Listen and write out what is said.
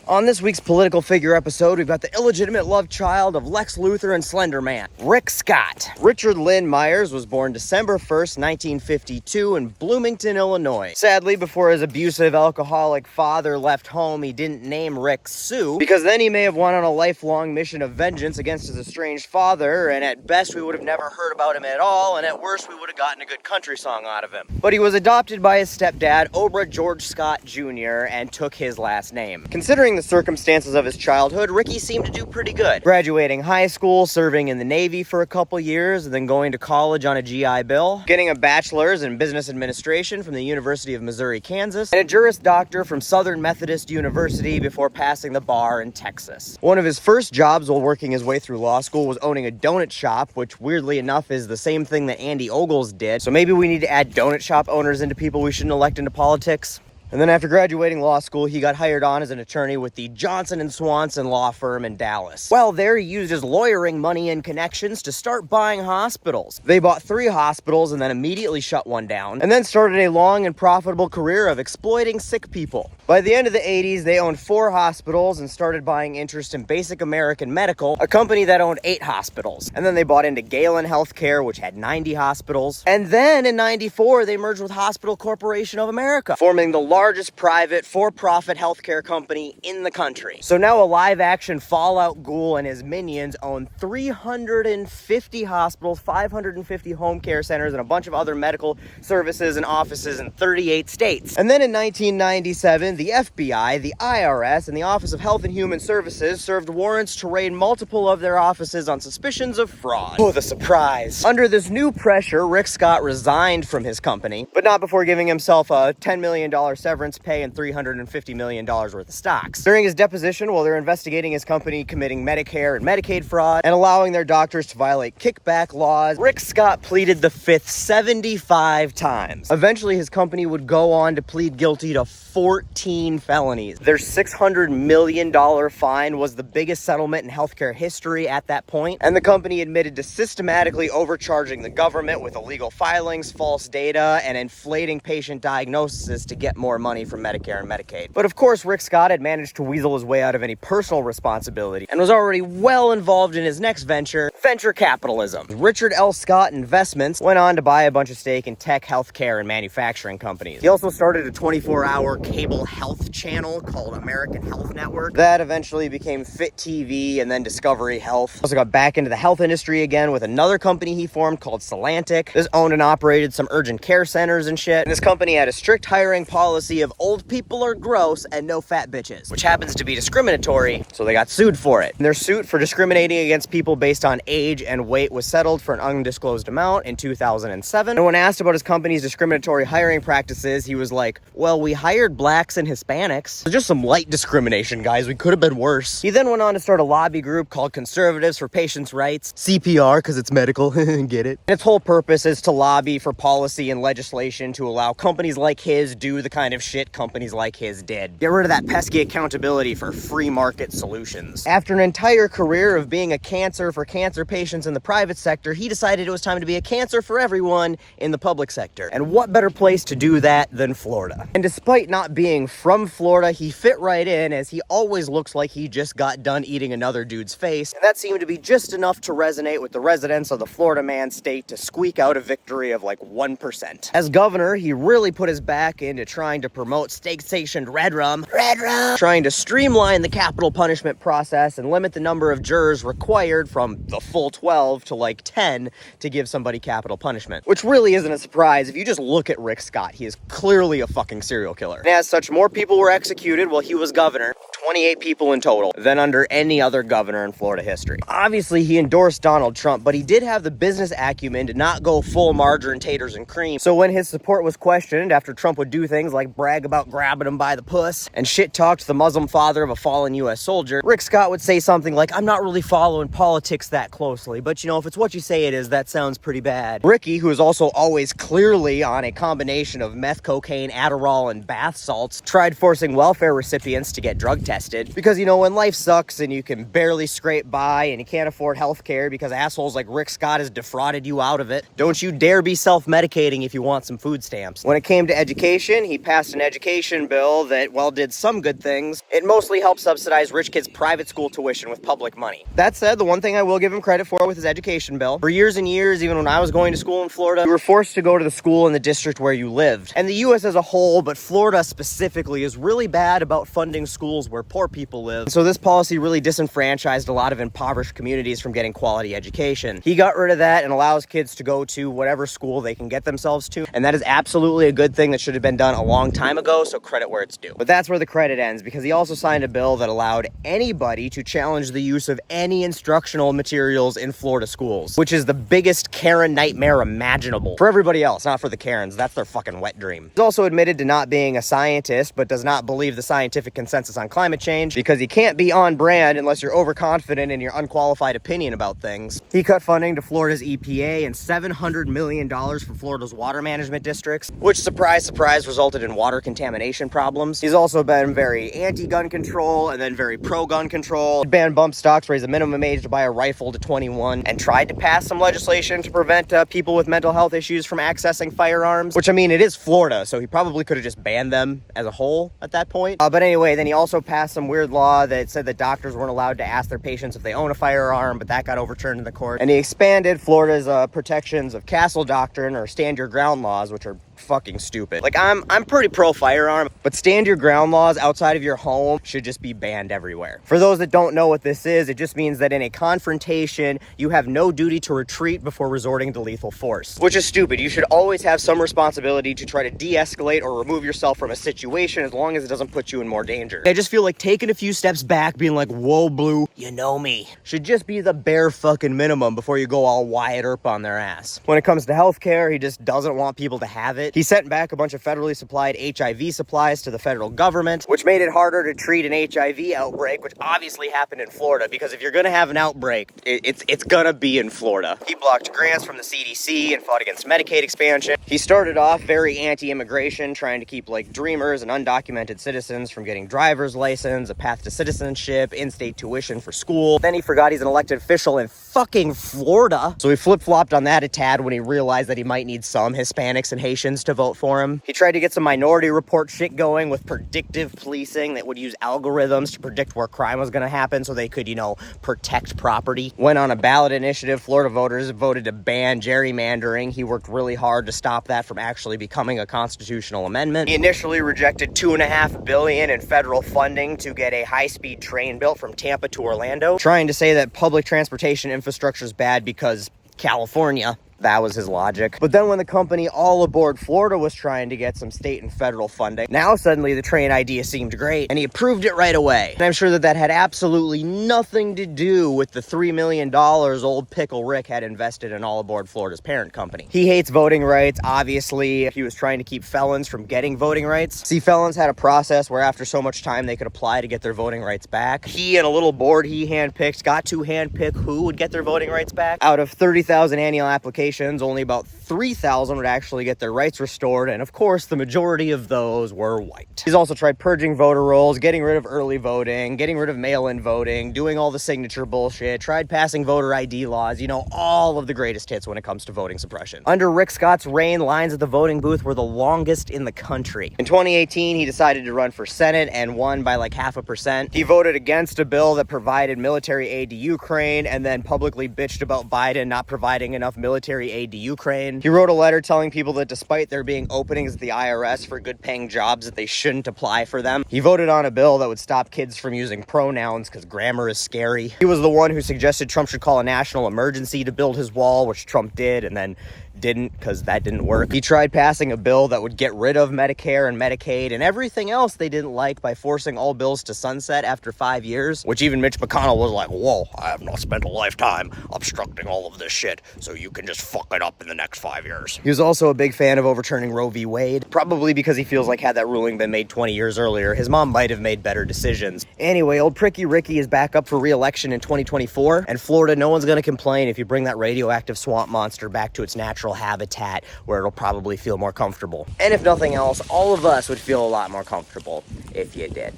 On this week's Political Figure episode, we've got the illegitimate love child of Lex Luthor and Slender Man, Rick Scott. Richard Lynn Myers was born December 1st, 1952 in Bloomington, Illinois. Sadly, before his abusive, alcoholic father left home, he didn't name Rick Sue, because then he may have went on a lifelong mission of vengeance against his estranged father, and at best we would have never heard about him at all, and at worst we would have gotten a good country song out of him. But he was adopted by his stepdad, Obra George Scott Jr., and took his last name. Considering the circumstances of his childhood, Ricky seemed to do pretty good. Graduating high school, serving in the Navy for a couple years, and then going to college on a GI Bill, getting a bachelor's in business administration from the University of Missouri, Kansas, and a Juris Doctor from Southern Methodist University before passing the bar in Texas. One of his first jobs while working his way through law school was owning a donut shop, which weirdly enough is the same thing that Andy Ogles did. So maybe we need to add donut shop owners into people we shouldn't elect into politics. And then after graduating law school, he got hired on as an attorney with the Johnson & Swanson law firm in Dallas. While there, he used his lawyering money and connections to start buying hospitals. They bought 3 hospitals and then immediately shut one down, and then started a long and profitable career of exploiting sick people. By the end of the 80s, they owned 4 hospitals and started buying interest in Basic American Medical, a company that owned 8 hospitals. And then they bought into Galen Healthcare, which had 90 hospitals. And then in 94, they merged with Hospital Corporation of America, forming the largest private for-profit healthcare company in the country. So now a live-action Fallout Ghoul and his minions own 350 hospitals, 550 home care centers, and a bunch of other medical services and offices in 38 states. And then in 1997, the FBI, the IRS, and the Office of Health and Human Services served warrants to raid multiple of their offices on suspicions of fraud. Oh, the surprise. Under this new pressure, Rick Scott resigned from his company, but not before giving himself a $10 million severance pay and $350 million worth of stocks. During his deposition, while they're investigating his company committing Medicare and Medicaid fraud and allowing their doctors to violate kickback laws, Rick Scott pleaded the fifth 75 times. Eventually, his company would go on to plead guilty to 14 felonies. Their $600 million fine was the biggest settlement in healthcare history at that point, and the company admitted to systematically overcharging the government with illegal filings, false data, and inflating patient diagnoses to get more money from Medicare and Medicaid. But of course, Rick Scott had managed to weasel his way out of any personal responsibility and was already well involved in his next venture capitalism. Richard L. Scott Investments went on to buy a bunch of stake in tech, healthcare, and manufacturing companies. He also started a 24-hour cable health channel called American Health Network that eventually became Fit TV and then Discovery Health. Also got back into the health industry again with another company he formed called Solantic. This owned and operated some urgent care centers and shit. And this company had a strict hiring policy of old people are gross and no fat bitches, which happens to be discriminatory, so they got sued for it. And their suit for discriminating against people based on age and weight was settled for an undisclosed amount in 2007. And when asked about his company's discriminatory hiring practices, he was like, well, we hired blacks and Hispanics. Just some light discrimination, guys. We could have been worse. He then went on to start a lobby group called Conservatives for Patients' Rights, CPR, because it's medical, get it? And its whole purpose is to lobby for policy and legislation to allow companies like his do the kind of shit companies like his did. Get rid of that pesky accountability for free market solutions. After an entire career of being a cancer for cancer patients in the private sector, he decided it was time to be a cancer for everyone in the public sector. And what better place to do that than Florida? And despite not being from Florida, he fit right in, as he always looks like he just got done eating another dude's face. And that seemed to be just enough to resonate with the residents of the Florida Man state to squeak out a victory of like 1%. As governor, he really put his back into trying to promote state-sanctioned red rum, trying to streamline the capital punishment process and limit the number of jurors required from the full 12 to like 10 to give somebody capital punishment. Which really isn't a surprise. If you just look at Rick Scott, he is clearly a fucking serial killer. And as such, more people were executed while he was governor, 28 people in total, than under any other governor in Florida history. Obviously, he endorsed Donald Trump, but he did have the business acumen to not go full margarine, taters, and cream. So when his support was questioned after Trump would do things like brag about grabbing him by the puss and shit-talked the Muslim father of a fallen U.S. soldier, Rick Scott would say something like, I'm not really following politics that closely, but you know, if it's what you say it is, that sounds pretty bad. Ricky, who is also always clearly on a combination of meth, cocaine, Adderall, and bath salts, tried forcing welfare recipients to get drug tests invested. Because, you know, when life sucks and you can barely scrape by and you can't afford health care because assholes like Rick Scott has defrauded you out of it, don't you dare be self-medicating if you want some food stamps. When it came to education, he passed an education bill that, while did some good things, it mostly helped subsidize rich kids' private school tuition with public money. That said, the one thing I will give him credit for with his education bill, for years and years, even when I was going to school in Florida, you were forced to go to the school in the district where you lived. And the U.S. as a whole, but Florida specifically, is really bad about funding schools where poor people live. So this policy really disenfranchised a lot of impoverished communities from getting quality education. He got rid of that and allows kids to go to whatever school they can get themselves to. And that is absolutely a good thing that should have been done a long time ago, so credit where it's due. But that's where the credit ends, because he also signed a bill that allowed anybody to challenge the use of any instructional materials in Florida schools, which is the biggest Karen nightmare imaginable. For everybody else, not for the Karens. That's their fucking wet dream. He's also admitted to not being a scientist, but does not believe the scientific consensus on climate change, because you can't be on brand unless you're overconfident in your unqualified opinion about things. He cut funding to Florida's EPA and $700 million for Florida's water management districts, which, surprise, surprise, resulted in water contamination problems. He's also been very anti-gun control and then very pro-gun control. He banned bump stocks, raised the minimum age to buy a rifle to 21, and tried to pass some legislation to prevent people with mental health issues from accessing firearms, which, I mean, it is Florida, so he probably could have just banned them as a whole at that point. But anyway, then he also passed some weird law that said that doctors weren't allowed to ask their patients if they own a firearm, but that got overturned in the court. And he expanded Florida's protections of castle doctrine, or stand your ground laws, which are fucking stupid. Like, I'm pretty pro firearm, but stand your ground laws outside of your home should just be banned everywhere. For those that don't know what this is, it just means that in a confrontation, you have no duty to retreat before resorting to lethal force, which is stupid. You should always have some responsibility to try to de-escalate or remove yourself from a situation, as long as it doesn't put you in more danger. I just feel like taking a few steps back, being like, whoa, Blue, you know me, should just be the bare fucking minimum before you go all Wyatt Earp on their ass. When it comes to healthcare, he just doesn't want people to have it. He sent back a bunch of federally supplied HIV supplies to the federal government, which made it harder to treat an HIV outbreak, which obviously happened in Florida, because if you're gonna have an outbreak, it's gonna be in Florida. He blocked grants from the CDC and fought against Medicaid expansion. He started off very anti-immigration, trying to keep, like, dreamers and undocumented citizens from getting driver's license, a path to citizenship, in-state tuition for school. Then he forgot he's an elected official in fucking Florida, so he flip-flopped on that a tad when he realized that he might need some Hispanics and Haitians to vote for him. He tried to get some Minority Report shit going with predictive policing that would use algorithms to predict where crime was going to happen so they could, you know, protect property. Went on a ballot initiative. Florida voters voted to ban gerrymandering. He worked really hard to stop that from actually becoming a constitutional amendment. He initially rejected $2.5 billion in federal funding to get a high-speed train built from Tampa to Orlando, trying to say that public transportation infrastructure is bad because California. That was his logic. But then when the company All Aboard Florida was trying to get some state and federal funding, now suddenly the train idea seemed great, and he approved it right away. And I'm sure that had absolutely nothing to do with the $3 million old Pickle Rick had invested in All Aboard Florida's parent company. He hates voting rights. Obviously, he was trying to keep felons from getting voting rights. See, felons had a process where after so much time they could apply to get their voting rights back. He and a little board he handpicked got to handpick who would get their voting rights back. Out of 30,000 annual applications, only about 3,000 would actually get their rights restored, and of course the majority of those were white. He's also tried purging voter rolls, getting rid of early voting, getting rid of mail-in voting, doing all the signature bullshit, tried passing voter ID laws, you know, all of the greatest hits when it comes to voting suppression. Under Rick Scott's reign, lines at the voting booth were the longest in the country. In 2018, he decided to run for Senate and won by like 0.5%. He voted against a bill that provided military aid to Ukraine, and then publicly bitched about Biden not providing enough military aid to Ukraine. He wrote a letter telling people that despite there being openings at the IRS for good-paying jobs, that they shouldn't apply for them. He voted on a bill that would stop kids from using pronouns because grammar is scary. He was the one who suggested Trump should call a national emergency to build his wall, which Trump did, and then didn't, because that didn't work. He tried passing a bill that would get rid of Medicare and Medicaid and everything else they didn't like by forcing all bills to sunset after 5 years, which even Mitch McConnell was like, whoa, I have not spent a lifetime obstructing all of this shit, so you can just fuck it up in the next 5 years. He was also a big fan of overturning Roe v. Wade, probably because he feels like had that ruling been made 20 years earlier, his mom might have made better decisions. Anyway, old Pricky Ricky is back up for re-election in 2024, and Florida, no one's gonna complain if you bring that radioactive swamp monster back to its natural habitat where it'll probably feel more comfortable. And if nothing else, all of us would feel a lot more comfortable if you did.